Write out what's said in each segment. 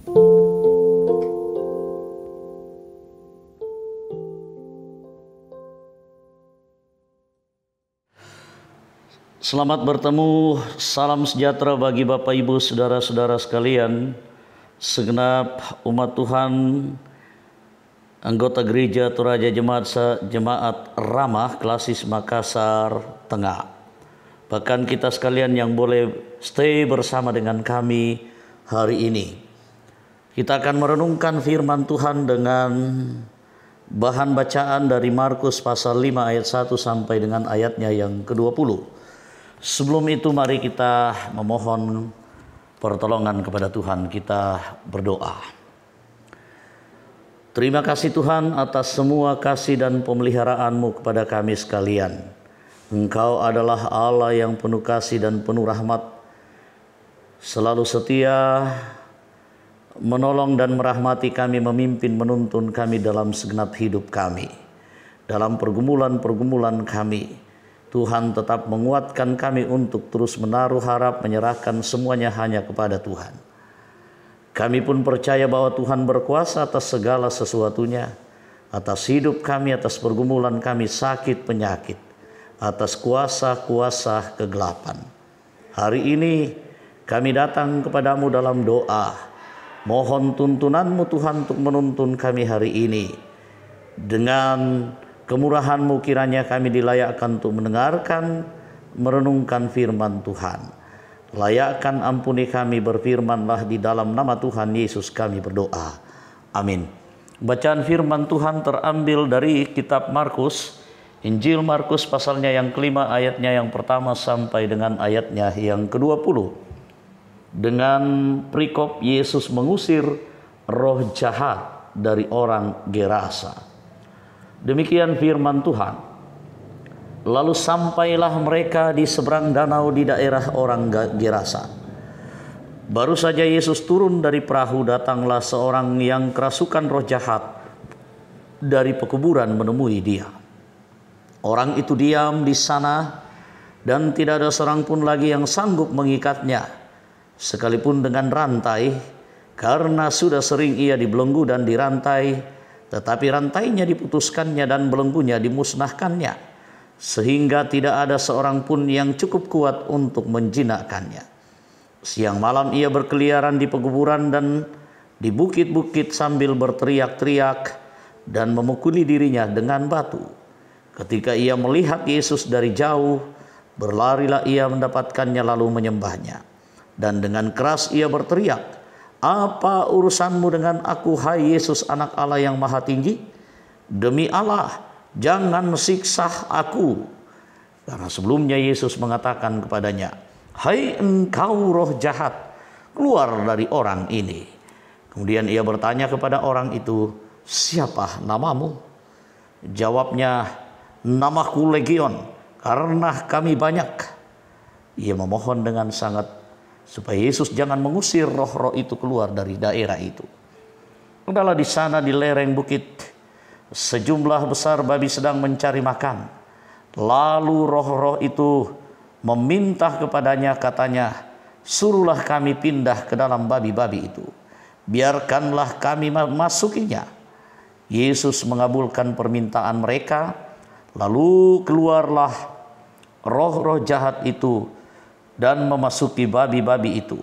Selamat bertemu, salam sejahtera bagi Bapak Ibu saudara-saudara sekalian, segenap umat Tuhan, anggota gereja Toraja Jemaat Ramah Klasis Makassar Tengah. Bahkan kita sekalian yang boleh stay bersama dengan kami hari ini. Kita akan merenungkan firman Tuhan dengan bahan bacaan dari Markus pasal 5 ayat 1 sampai dengan ayatnya yang ke-20. Sebelum itu mari kita memohon pertolongan kepada Tuhan, kita berdoa. Terima kasih Tuhan atas semua kasih dan pemeliharaan-Mu kepada kami sekalian. Engkau adalah Allah yang penuh kasih dan penuh rahmat, selalu setia, menolong dan merahmati kami, memimpin, menuntun kami dalam segenap hidup kami. Dalam pergumulan-pergumulan kami, Tuhan tetap menguatkan kami untuk terus menaruh harap, menyerahkan semuanya hanya kepada Tuhan. Kami pun percaya bahwa Tuhan berkuasa atas segala sesuatunya, atas hidup kami, atas pergumulan kami, sakit, penyakit, atas kuasa-kuasa kegelapan. Hari ini kami datang kepadamu dalam doa, mohon tuntunan-Mu Tuhan untuk menuntun kami hari ini. Dengan kemurahan-Mu kiranya kami dilayakkan untuk mendengarkan, merenungkan firman Tuhan. Layakkan ampuni kami, berfirmanlah di dalam nama Tuhan Yesus kami berdoa. Amin. Bacaan firman Tuhan terambil dari kitab Markus, Injil Markus pasalnya yang kelima, ayatnya yang pertama sampai dengan ayatnya yang ke-20. Dengan perikop Yesus mengusir roh jahat dari orang Gerasa. Demikian firman Tuhan. Lalu sampailah mereka di seberang danau di daerah orang Gerasa. Baru saja Yesus turun dari perahu, datanglah seorang yang kerasukan roh jahat dari pekuburan menemui dia. Orang itu diam di sana dan tidak ada seorang pun lagi yang sanggup mengikatnya, sekalipun dengan rantai, karena sudah sering ia dibelenggu dan dirantai. Tetapi rantainya diputuskannya dan belenggunya dimusnahkannya, sehingga tidak ada seorang pun yang cukup kuat untuk menjinakkannya. Siang malam ia berkeliaran di pekuburan dan di bukit-bukit sambil berteriak-teriak dan memukuli dirinya dengan batu. Ketika ia melihat Yesus dari jauh, berlarilah ia mendapatkannya lalu menyembahnya. Dan dengan keras ia berteriak, "Apa urusanmu dengan aku, hai Yesus, anak Allah yang maha tinggi? Demi Allah, jangan siksa aku." Karena sebelumnya Yesus mengatakan kepadanya, "Hai engkau roh jahat, keluar dari orang ini." Kemudian ia bertanya kepada orang itu, "Siapa namamu?" Jawabnya, "Namaku Legion, karena kami banyak." Ia memohon dengan sangat supaya Yesus jangan mengusir roh-roh itu keluar dari daerah itu. Adalah di sana di lereng bukit, sejumlah besar babi sedang mencari makan. Lalu roh-roh itu meminta kepadanya, katanya, "Suruhlah kami pindah ke dalam babi-babi itu. Biarkanlah kami masukinya." Yesus mengabulkan permintaan mereka, lalu keluarlah roh-roh jahat itu dan memasuki babi-babi itu.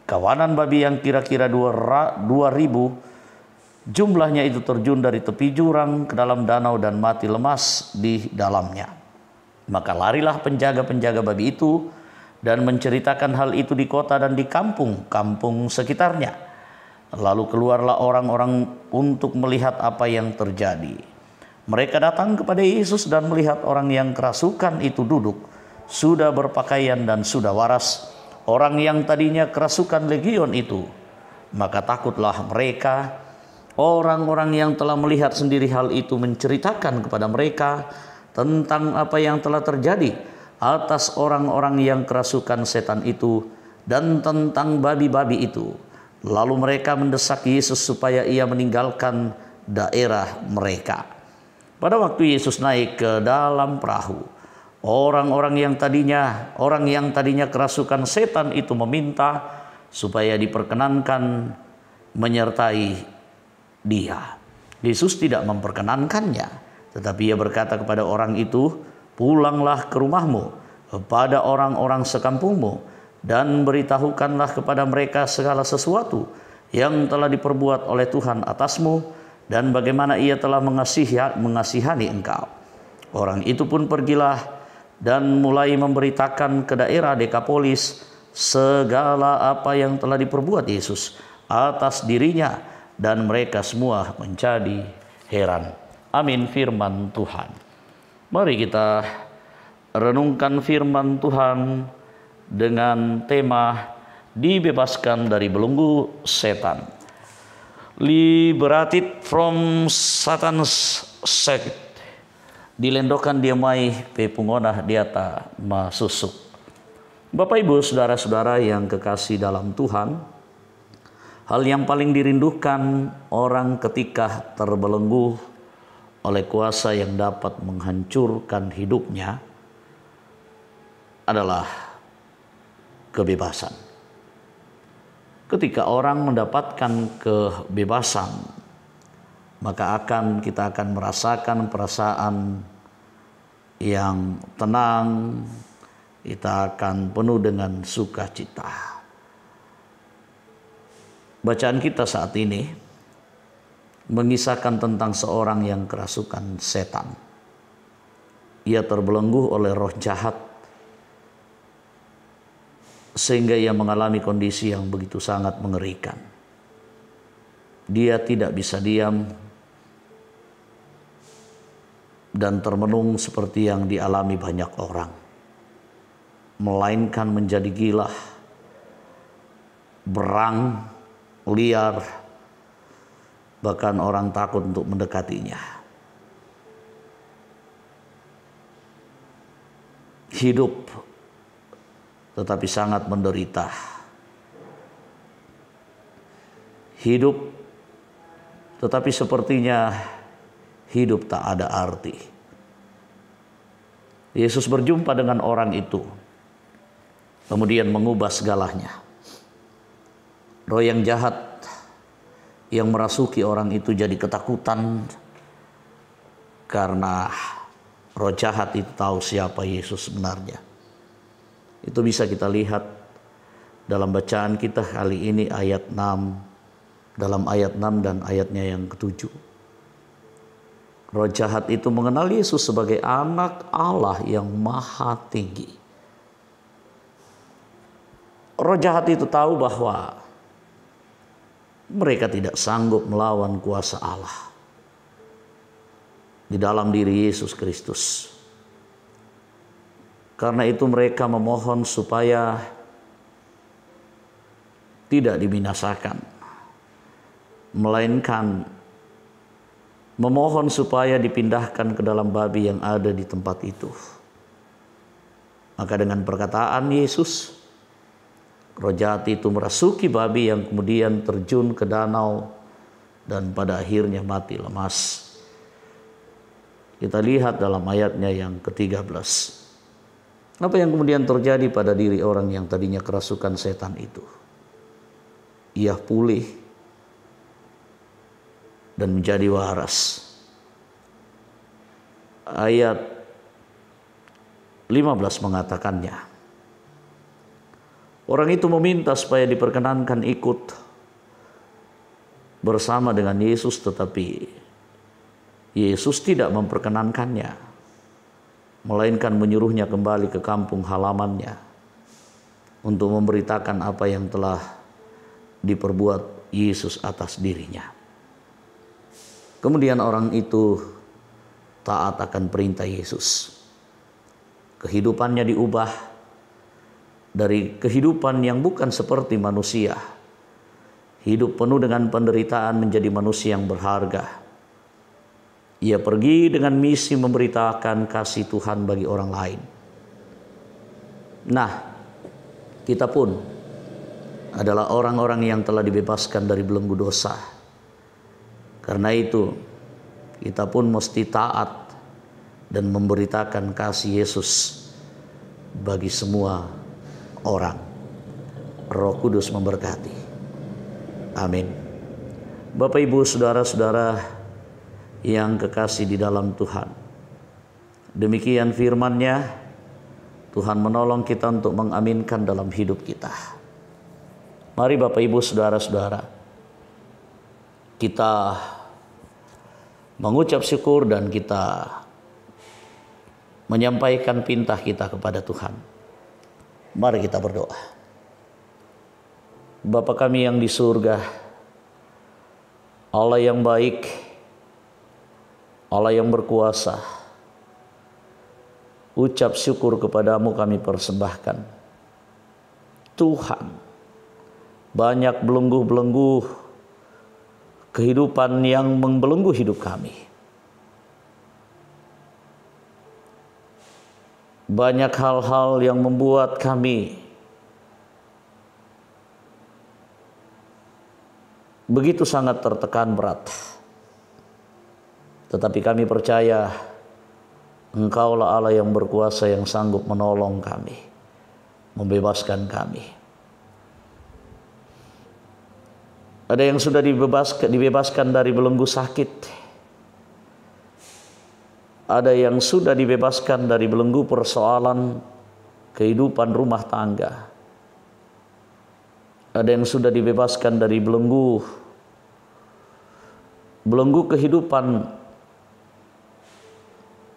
Kawanan babi yang kira-kira 2.000 jumlahnya itu terjun dari tepi jurang ke dalam danau dan mati lemas di dalamnya. Maka larilah penjaga-penjaga babi itu dan menceritakan hal itu di kota dan di kampung-kampung sekitarnya. Lalu keluarlah orang-orang untuk melihat apa yang terjadi. Mereka datang kepada Yesus dan melihat orang yang kerasukan itu duduk, sudah berpakaian dan sudah waras, orang yang tadinya kerasukan legion itu. Maka takutlah mereka. Orang-orang yang telah melihat sendiri hal itu menceritakan kepada mereka tentang apa yang telah terjadi atas orang-orang yang kerasukan setan itu dan tentang babi-babi itu. Lalu mereka mendesak Yesus supaya ia meninggalkan daerah mereka. Pada waktu Yesus naik ke dalam perahu, orang yang tadinya kerasukan setan itu meminta supaya diperkenankan menyertai dia. Yesus tidak memperkenankannya, tetapi ia berkata kepada orang itu, "Pulanglah ke rumahmu, kepada orang-orang sekampungmu, dan beritahukanlah kepada mereka segala sesuatu yang telah diperbuat oleh Tuhan atasmu, dan bagaimana ia telah mengasihani engkau." Orang itu pun pergilah dan mulai memberitakan ke daerah Dekapolis segala apa yang telah diperbuat Yesus atas dirinya, dan mereka semua menjadi heran. Amin. Firman Tuhan. Mari kita renungkan firman Tuhan dengan tema dibebaskan dari belenggu setan. Liberated from Satan's secret. Dilendokan dia mai pepungonah diata masusuk. Bapak Ibu saudara-saudara yang kekasih dalam Tuhan, hal yang paling dirindukan orang ketika terbelenggu oleh kuasa yang dapat menghancurkan hidupnya adalah kebebasan. Ketika orang mendapatkan kebebasan, maka kita akan merasakan perasaan yang tenang, kita akan penuh dengan sukacita. Bacaan kita saat ini mengisahkan tentang seorang yang kerasukan setan. Ia terbelenggu oleh roh jahat sehingga ia mengalami kondisi yang begitu sangat mengerikan. Dia tidak bisa diam dan termenung seperti yang dialami banyak orang, melainkan menjadi gila, berang, liar, bahkan orang takut untuk mendekatinya. Hidup tetapi sangat menderita. Hidup tetapi sepertinya hidup tak ada arti. Yesus berjumpa dengan orang itu, kemudian mengubah segalanya. Roh yang jahat yang merasuki orang itu jadi ketakutan karena roh jahat itu tahu siapa Yesus sebenarnya. Itu bisa kita lihat dalam bacaan kita kali ini ayat 6, dalam ayat 6 dan ayatnya yang ke-7. Roh jahat itu mengenal Yesus sebagai anak Allah yang maha tinggi. Roh jahat itu tahu bahwa mereka tidak sanggup melawan kuasa Allah di dalam diri Yesus Kristus. Karena itu mereka memohon supaya tidak dibinasakan, melainkan memohon supaya dipindahkan ke dalam babi yang ada di tempat itu. Maka dengan perkataan Yesus, roh jahat itu merasuki babi yang kemudian terjun ke danau dan pada akhirnya mati lemas. Kita lihat dalam ayatnya yang ke-13. Apa yang kemudian terjadi pada diri orang yang tadinya kerasukan setan itu? Ia pulih dan menjadi waras. Ayat 15 mengatakannya. Orang itu meminta supaya diperkenankan ikut bersama dengan Yesus, tetapi Yesus tidak memperkenankannya, melainkan menyuruhnya kembali ke kampung halamannya untuk memberitakan apa yang telah diperbuat Yesus atas dirinya. Kemudian orang itu taat akan perintah Yesus. Kehidupannya diubah dari kehidupan yang bukan seperti manusia, hidup penuh dengan penderitaan, menjadi manusia yang berharga. Ia pergi dengan misi memberitakan kasih Tuhan bagi orang lain. Nah, kita pun adalah orang-orang yang telah dibebaskan dari belenggu dosa. Karena itu, kita pun mesti taat dan memberitakan kasih Yesus bagi semua orang. Roh Kudus memberkati. Amin. Bapak Ibu saudara-saudara yang kekasih di dalam Tuhan, demikian firman-Nya. Tuhan menolong kita untuk mengaminkan dalam hidup kita. Mari Bapak Ibu saudara-saudara, kita mengucap syukur dan kita menyampaikan pinta kita kepada Tuhan. Mari kita berdoa. Bapa kami yang di surga, Allah yang baik, Allah yang berkuasa, ucap syukur kepadamu kami persembahkan. Tuhan, banyak belenggu-belenggu kehidupan yang membelenggu hidup kami. Banyak hal-hal yang membuat kami begitu sangat tertekan berat. Tetapi kami percaya Engkaulah Allah yang berkuasa, yang sanggup menolong kami, membebaskan kami. Ada yang sudah dibebaskan dari belenggu sakit. Ada yang sudah dibebaskan dari belenggu persoalan kehidupan rumah tangga. Ada yang sudah dibebaskan dari belenggu kehidupan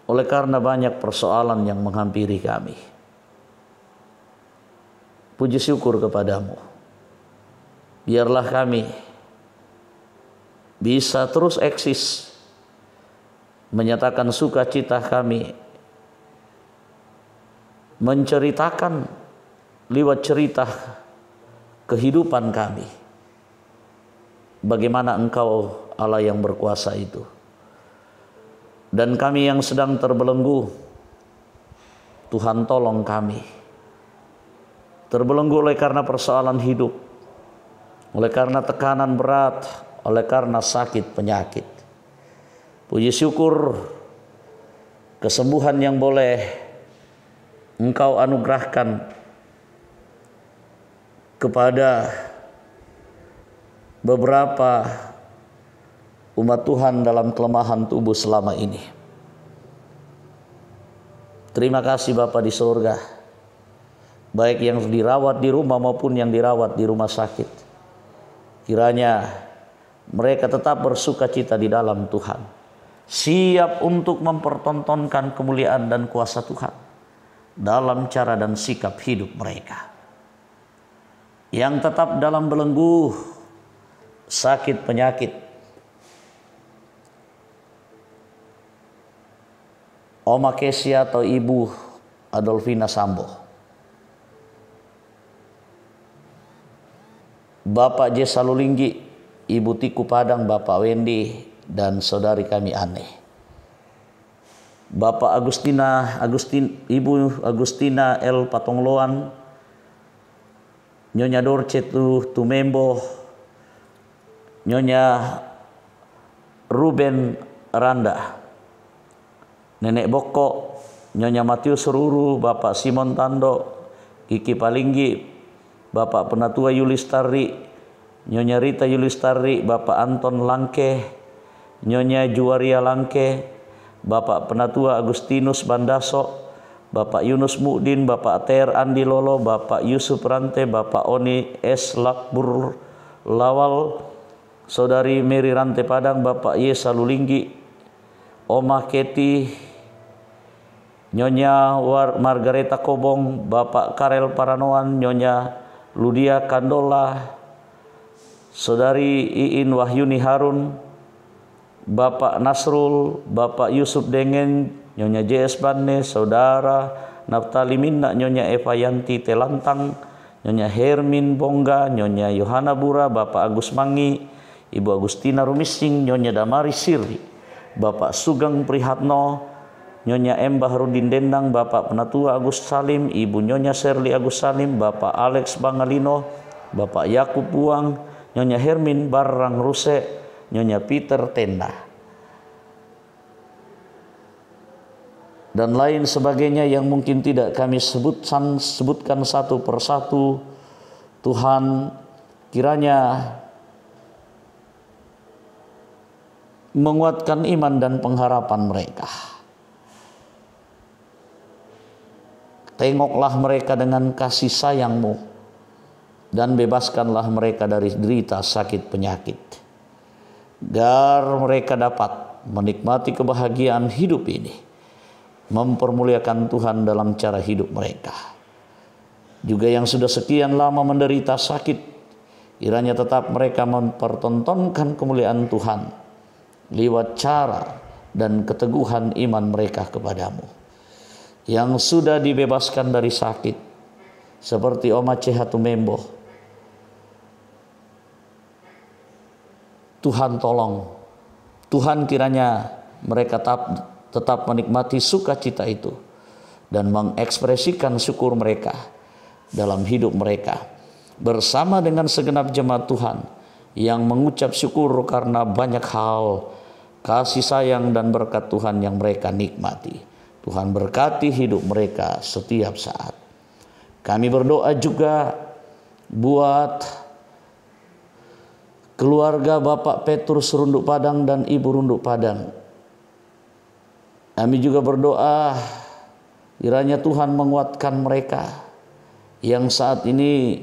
oleh karena banyak persoalan yang menghampiri kami. Puji syukur kepadamu. Biarlah kami bisa terus eksis, menyatakan sukacita kami, menceritakan lewat cerita kehidupan kami bagaimana Engkau Allah yang berkuasa itu. Dan kami yang sedang terbelenggu, Tuhan tolong kami. Terbelenggu oleh karena persoalan hidup, oleh karena tekanan berat, oleh karena sakit penyakit. Puji syukur kesembuhan yang boleh Engkau anugerahkan kepada beberapa umat Tuhan dalam kelemahan tubuh selama ini. Terima kasih Bapa di surga, baik yang dirawat di rumah maupun yang dirawat di rumah sakit. Kiranya mereka tetap bersukacita di dalam Tuhan, siap untuk mempertontonkan kemuliaan dan kuasa Tuhan dalam cara dan sikap hidup mereka. Yang tetap dalam belenggu sakit penyakit, Oma Kesia atau Ibu Adolfina Sambo, Bapak Jesa Lulinggi, Ibu Tiku Padang, Bapak Wendy, dan saudari kami Ane, Bapak Ibu Agustina L. Patongloan, Nyonya Dorce Tumembo, Nyonya Ruben Randa, Nenek Boko, Nyonya Matius Ruru, Bapak Simon Tando, Kiki Palinggi, Bapak Penatua Yulistari, Nyonya Rita Yulistari, Bapak Anton Langke, Nyonya Juwaria Langke, Bapak Penatua Agustinus Bandaso, Bapak Yunus Mukdin, Bapak Ter Andi Lolo, Bapak Yusuf Rante, Bapak Oni S. Lakbur Lawal, Saudari Mary Rante Padang, Bapak Yesa Lulinggi, Oma Keti, Nyonya Margareta Kobong, Bapak Karel Paranoan, Nyonya Ludia Kandola, Saudari Iin Wahyuni Harun, Bapak Nasrul, Bapak Yusuf Dengen, Nyonya JS Bane, Saudara Naftali Minna, Nyonya Eva Yanti Telantang, Nyonya Hermin Bongga, Nyonya Yohana Bura, Bapak Agus Mangi, Ibu Agustina Rumising, Nyonya Damari Siri, Bapak Sugeng Prihatno, Nyonya M. Bahrudin Dendang, Bapak Penatua Agus Salim, Ibu Nyonya Serli Agus Salim, Bapak Alex Bangalino, Bapak Yakub Buang, Nyonya Hermin Barang Ruse, Nyonya Peter Tenda, dan lain sebagainya yang mungkin tidak kami sebutkan satu persatu. Tuhan, kiranya menguatkan iman dan pengharapan mereka. Tengoklah mereka dengan kasih sayang-Mu dan bebaskanlah mereka dari derita sakit penyakit, agar mereka dapat menikmati kebahagiaan hidup ini, mempermuliakan Tuhan dalam cara hidup mereka. Juga yang sudah sekian lama menderita sakit, kiranya tetap mereka mempertontonkan kemuliaan Tuhan lewat cara dan keteguhan iman mereka kepadamu. Yang sudah dibebaskan dari sakit, seperti Oma Cehatumembo, Tuhan tolong, Tuhan kiranya mereka tetap menikmati sukacita itu dan mengekspresikan syukur mereka dalam hidup mereka, bersama dengan segenap jemaat Tuhan yang mengucap syukur karena banyak hal kasih sayang dan berkat Tuhan yang mereka nikmati. Tuhan berkati hidup mereka setiap saat. Kami berdoa juga buat keluarga Bapak Petrus Runduk Padang dan Ibu Runduk Padang. Kami juga berdoa kiranya Tuhan menguatkan mereka yang saat ini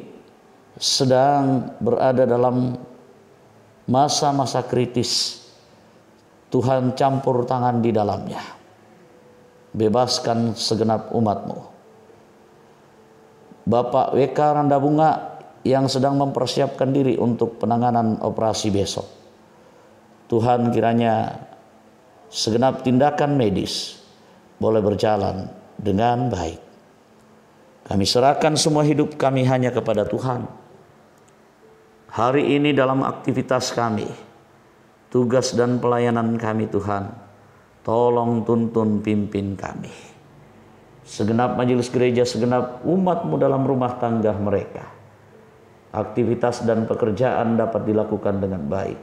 sedang berada dalam masa-masa kritis. Tuhan campur tangan di dalamnya. Bebaskan segenap umat-Mu. Bapak WK Randa Bunga yang sedang mempersiapkan diri untuk penanganan operasi besok, Tuhan kiranya segenap tindakan medis boleh berjalan dengan baik. Kami serahkan semua hidup kami hanya kepada Tuhan. Hari ini dalam aktivitas kami, tugas dan pelayanan kami Tuhan, tolong tuntun pimpin kami. Segenap majelis gereja, segenap umat-Mu dalam rumah tangga mereka, aktivitas dan pekerjaan dapat dilakukan dengan baik.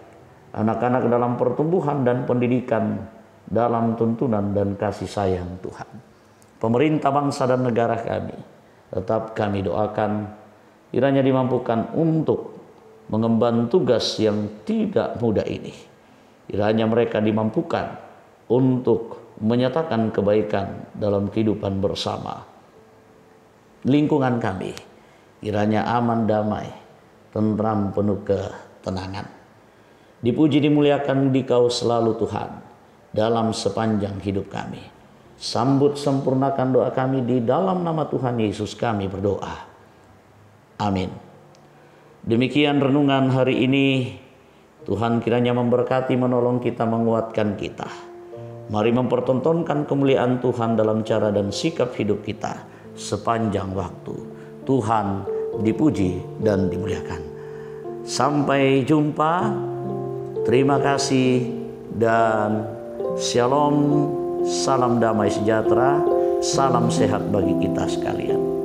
Anak-anak dalam pertumbuhan dan pendidikan dalam tuntunan dan kasih sayang Tuhan. Pemerintah bangsa dan negara kami, tetap kami doakan kiranya dimampukan untuk mengemban tugas yang tidak mudah ini. Kiranya mereka dimampukan untuk menyatakan kebaikan dalam kehidupan bersama. Lingkungan kami kiranya aman, damai, tentram, penuh ketenangan. Dipuji dimuliakan Dikau selalu Tuhan dalam sepanjang hidup kami. Sambut sempurnakan doa kami di dalam nama Tuhan Yesus kami berdoa. Amin. Demikian renungan hari ini. Tuhan kiranya memberkati, menolong kita, menguatkan kita. Mari mempertontonkan kemuliaan Tuhan dalam cara dan sikap hidup kita sepanjang waktu. Tuhan dipuji dan dimuliakan. Sampai jumpa. Terima kasih dan shalom. Salam damai sejahtera. Salam sehat bagi kita sekalian.